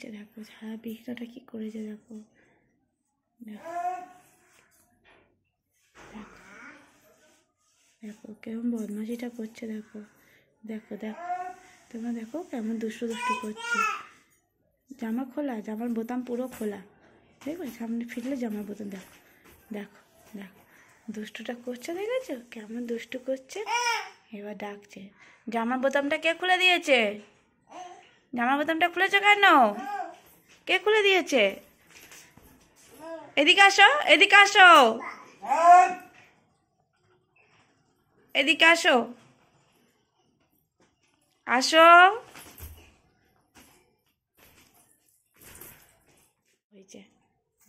করছে দেখো, সারা বিছনাটা কি করেছে দেখো, দেখো দেখো কেমন বদমাশিটা করছে দেখো, দেখো দেখো তোমরা দেখো কেমন দুষ্টু দুষ্টু করছে। জামা খোলা, জামার বোতাম পুরো খোলা, দেখো সামনে ফিরলে জামার বোতাম দেখো, দেখো দেখো দুষ্টুটা করছে, দেখেছো কেমন দুষ্টু করছে। এবার ডাকছে, জামার বোতামটা কে খুলে দিয়েছে? জামার বোতামটা খুলেছো কেন? কে খুলে দিয়েছে? এদিকে আসো, এদিকে আসো, এদিকে আসো, আসো। হয়েছে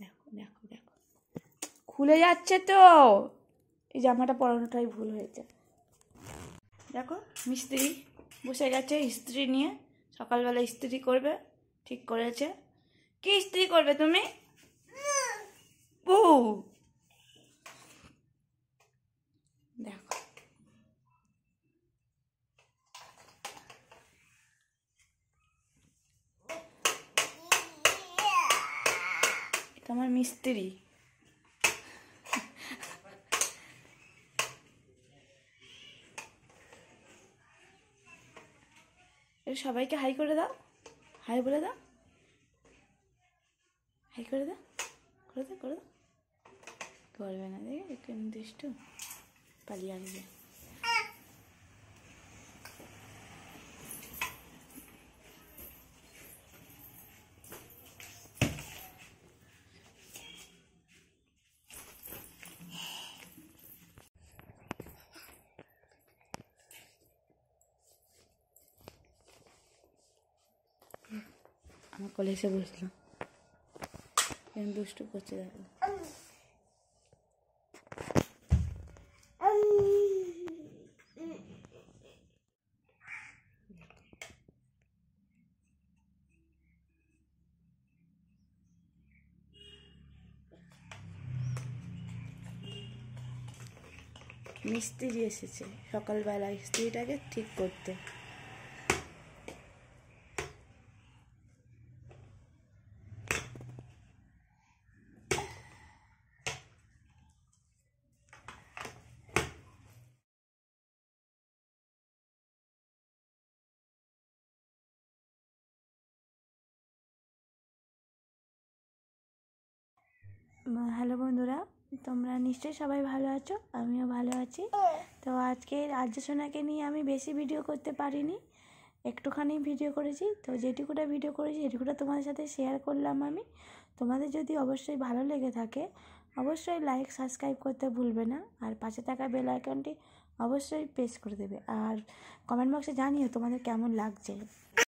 দেখো দেখো দেখো, খুলে যাচ্ছে তো, এই জামাটা পরানোটাই ভুল হয়েছে। দেখো মিস্ত্রি বসে গেছে ইস্ত্রি নিয়ে, সকালবেলা ইস্ত্রি করবে, ঠিক করেছে। কি ইস্ত্রি করবে তুমি? বউ দেখো, এটা আমার মিস্ত্রি। সবাইকে হাই করে দাও, হাই বলে দাও, হাই করে দাও, করে দাও, করে দাও। করবে না, দেখে একটু নির্দিষ্ট পালিয়ে আসবে। আমার কোলে এসে বসলাম, দুষ্টু করছে দেখো। মিস্ত্রি এসেছে সকালবেলা ইস্ত্রিটাকে ঠিক করতে। হ্যালো বন্ধুরা, তোমরা নিশ্চয়ই সবাই ভালো আছো, আমিও ভালো আছি। তো আজকে আর্য সোনাকে নিয়ে আমি বেশি ভিডিও করতে পারিনি, একটুখানি ভিডিও করেছি। তো যেটুকুটা ভিডিও করেছি এটুকুটা তোমাদের সাথে শেয়ার করলাম আমি। তোমাদের যদি অবশ্যই ভালো লেগে থাকে অবশ্যই লাইক সাবস্ক্রাইব করতে ভুলবে না, আর পাশে থাকা বেল আইকনটি অবশ্যই প্রেস করে দেবে, আর কমেন্ট বক্সে জানিও তোমাদের কেমন লাগছে।